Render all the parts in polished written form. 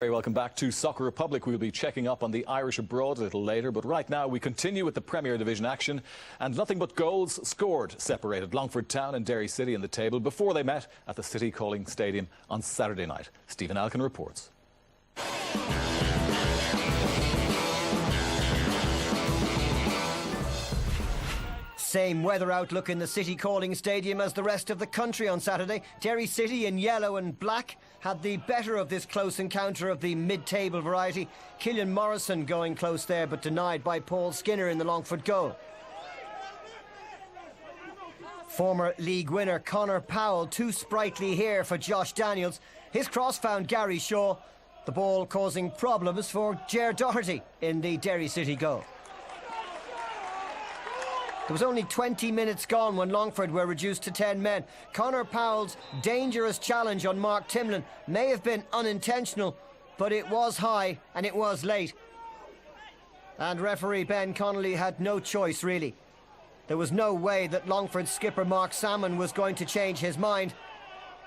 Very welcome back to Soccer Republic. We'll be checking up on the Irish abroad a little later, but right now we continue with the Premier Division action, and nothing but goals scored separated Longford Town and Derry City in the table before they met at the City Calling Stadium on Saturday night. Stephen Alkin reports. Same weather outlook in the City Calling Stadium as the rest of the country on Saturday. Derry City in yellow and black had the better of this close encounter of the mid-table variety. Killian Morrison going close there, but denied by Paul Skinner in the Longford goal. Former league winner Conor Powell too sprightly here for Josh Daniels. His cross found Gary Shaw. The ball causing problems for Ger Doherty in the Derry City goal. There was only 20 minutes gone when Longford were reduced to 10 men. Conor Powell's dangerous challenge on Mark Timlin may have been unintentional, but it was high and it was late. And referee Ben Connolly had no choice, really. There was no way that Longford's skipper Mark Salmon was going to change his mind.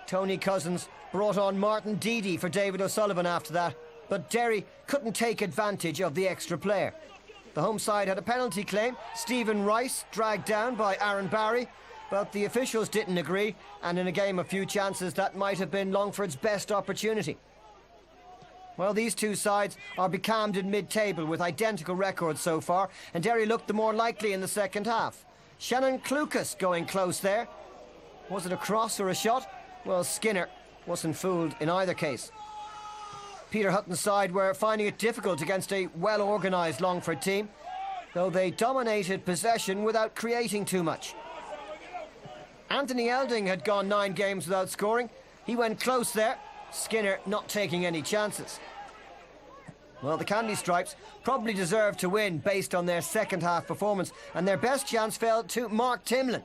Tony Cousins brought on Martin Deedy for David O'Sullivan after that, but Derry couldn't take advantage of the extra player. The home side had a penalty claim. Stephen Rice dragged down by Aaron Barry, but the officials didn't agree, and in a game of few chances that might have been Longford's best opportunity. Well, these two sides are becalmed in mid-table with identical records so far, and Derry looked the more likely in the second half. Shannon Clucas going close there. Was it a cross or a shot? Well, Skinner wasn't fooled in either case. Peter Hutton's side were finding it difficult against a well-organised Longford team, though they dominated possession without creating too much. Anthony Elding had gone 9 games without scoring. He went close there, Skinner not taking any chances. Well, the Candy Stripes probably deserved to win based on their second half performance, and their best chance fell to Mark Timlin.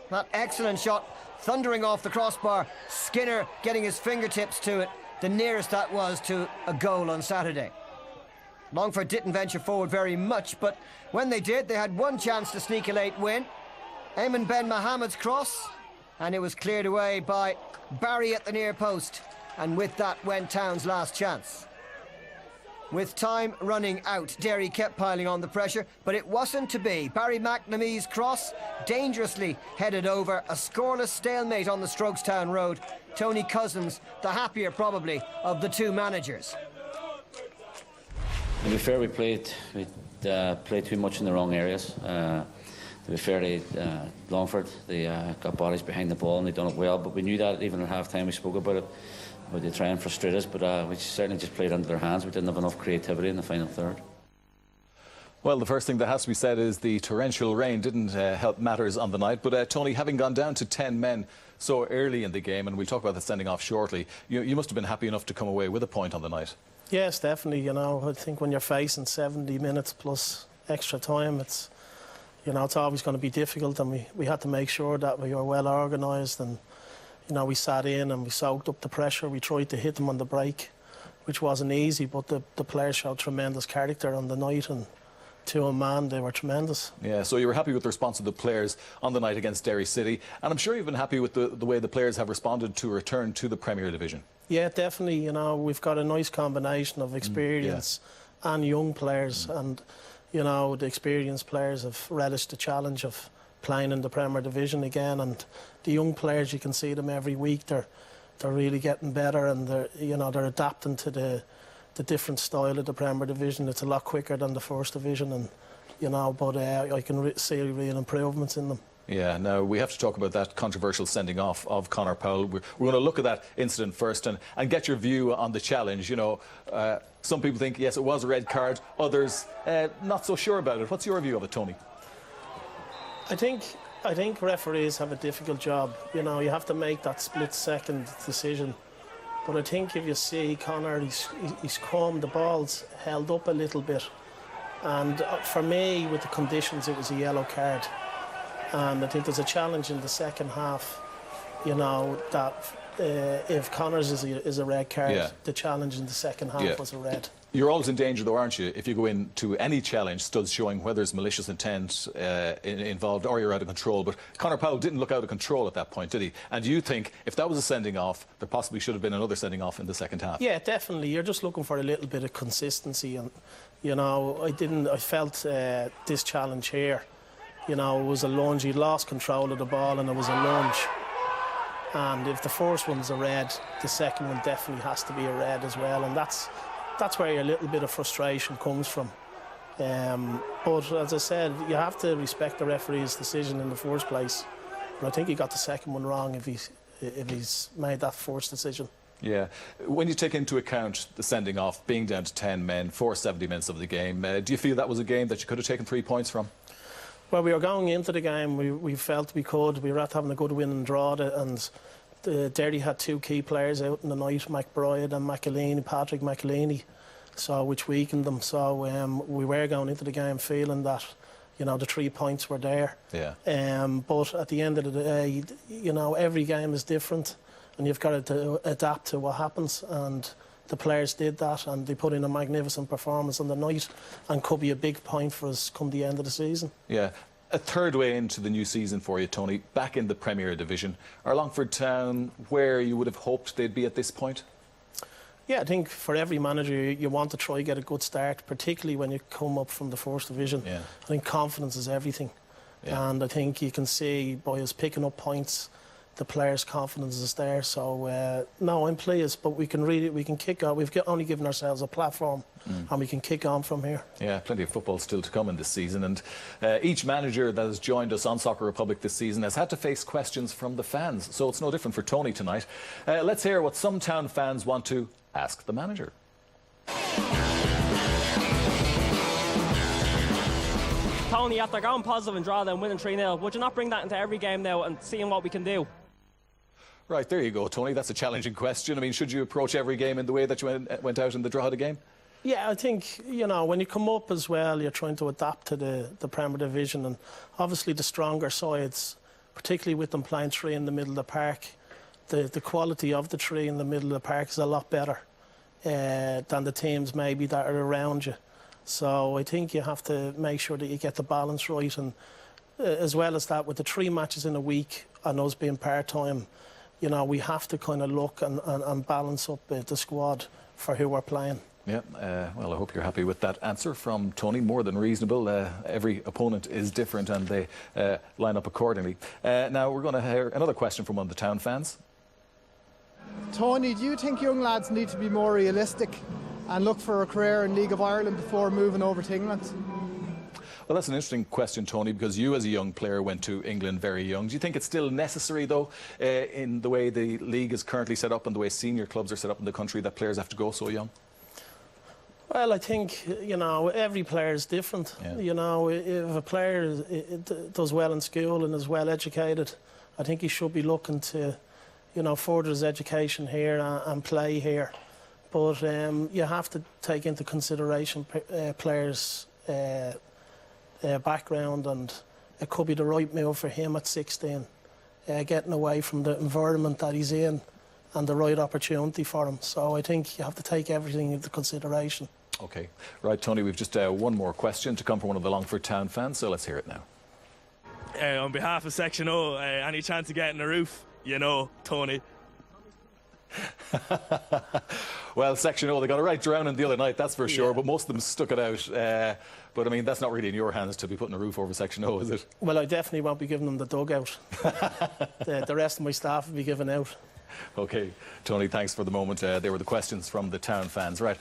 That excellent shot thundering off the crossbar, Skinner getting his fingertips to it, the nearest that was to a goal on Saturday. Longford didn't venture forward very much, but when they did, they had one chance to sneak a late win. Eamon Ben Mohamed's cross, and it was cleared away by Barry at the near post, and with that went Town's last chance. With time running out, Derry kept piling on the pressure, but it wasn't to be. Barry McNamee's cross, dangerously headed over, a scoreless stalemate on the Strokestown Road. Tony Cousins, the happier probably of the two managers. To be fair, we played too much in the wrong areas. To be fair to Longford, they got bodies behind the ball and they done it well, but we knew that even at half-time. We spoke about it. They try and frustrate us, but we certainly just played under their hands. We didn't have enough creativity in the final third. Well, the first thing that has to be said is the torrential rain didn't help matters on the night. But Tony, having gone down to 10 men so early in the game, and we'll talk about the sending off shortly, you must have been happy enough to come away with a point on the night. Yes, definitely. You know, I think when you're facing 70 minutes plus extra time, it's always going to be difficult, and we had to make sure that we were well organised, and we sat in and we soaked up the pressure. We tried to hit them on the break, which wasn't easy, but the players showed tremendous character on the night, and to a man, they were tremendous. Yeah, so you were happy with the response of the players on the night against Derry City, and I'm sure you've been happy with the way the players have responded to a return to the Premier Division. Yeah, definitely. We've got a nice combination of experience and young players, and the experienced players have relished the challenge of playing in the Premier Division again, and the young players, you can see them every week. They're really getting better, and they're adapting to the different style of the Premier Division. It's a lot quicker than the First Division, and but I can see real improvements in them. Yeah, now we have to talk about that controversial sending off of Conor Powell. We're going to look at that incident first and get your view on the challenge. Some people think, yes, it was a red card. Others, not so sure about it. What's your view of it, Tony? I think referees have a difficult job. You have to make that split-second decision. But I think if you see Conor, he's calm, the ball's held up a little bit. And for me, with the conditions, it was a yellow card. And I think there's a challenge in the second half, that if Connors is a red card, Yeah. the challenge in the second half was a red. You're always in danger, though, aren't you, if you go into any challenge, studs showing whether there's malicious intent involved or you're out of control. But Conor Powell didn't look out of control at that point, did he? And you think if that was a sending off, there possibly should have been another sending off in the second half? Yeah, definitely. You're just looking for a little bit of consistency, and you know, I felt this challenge here. You know, it was a lunge. He lost control of the ball, and it was a lunge. And if the first one's a red, the second one definitely has to be a red as well, and that's where a little bit of frustration comes from. But as I said, you have to respect the referee's decision in the first place. But I think he got the second one wrong if he's made that first decision. Yeah. When you take into account the sending off, being down to 10 men for 70 minutes of the game, do you feel that was a game that you could have taken 3 points from? Well, we were going into the game, we felt we could. We were having a good win and draw, and Derry had 2 key players out in the night, McBride and Patrick McAleeny, so which weakened them. So we were going into the game feeling that, you know, the 3 points were there. Yeah. But at the end of the day, you know, every game is different, and you've got to adapt to what happens. And the players did that, and they put in a magnificent performance on the night, and could be a big point for us come the end of the season. Yeah. A third way into the new season for you, Tony, back in the Premier Division. Are Longford Town where you would have hoped they'd be at this point? Yeah, I think for every manager, you want to try and get a good start, particularly when you come up from the First Division. Yeah. I think confidence is everything. Yeah. And I think you can see by us picking up points, the players' confidence is there. So no, I'm pleased, but we can kick on. We've only given ourselves a platform, and we can kick on from here. Yeah, plenty of football still to come in this season, and each manager that has joined us on Soccer Republic this season has had to face questions from the fans, so it's no different for Tony tonight. Let's hear what some town fans want to ask the manager. Tony, after going positive and draw them, winning 3-0, would you not bring that into every game now and seeing what we can do? Right, there you go, Tony. That's a challenging question. I mean, should you approach every game in the way that you went out in the draw of the game? Yeah, I think, you know, when you come up as well, you're trying to adapt to the Premier Division, and obviously the stronger sides, particularly with them playing 3 in the middle of the park, the quality of the 3 in the middle of the park is a lot better than the teams maybe that are around you. So I think you have to make sure that you get the balance right, and as well as that, with the 3 matches in a week and us being part-time, you know, we have to kind of look and balance up the squad for who we're playing. Yeah, well, I hope you're happy with that answer from Tony. More than reasonable. Every opponent is different, and they line up accordingly. Now, we're going to hear another question from one of the town fans. Tony, do you think young lads need to be more realistic and look for a career in League of Ireland before moving over to England? Well, that's an interesting question, Tony, because you as a young player went to England very young. Do you think it's still necessary, though, in the way the league is currently set up and the way senior clubs are set up in the country, that players have to go so young? Well, I think, you know, every player is different. Yeah. You know, if a player does well in school and is well educated, I think he should be looking to, you know, further his education here and play here. But you have to take into consideration players' background, and it could be the right move for him at 16, getting away from the environment that he's in, and the right opportunity for him. So I think you have to take everything into consideration. OK. Right, Tony, we've just one more question to come from one of the Longford Town fans, so let's hear it now. On behalf of Section O, any chance of getting a roof? You know, Tony. Well, Section O, they got a right drowning the other night, that's for sure, but most of them stuck it out. But, I mean, that's not really in your hands to be putting a roof over Section O, is it? Well, I definitely won't be giving them the dugout. The rest of my staff will be given out. OK. Tony, thanks for the moment. They were the questions from the town fans. Right.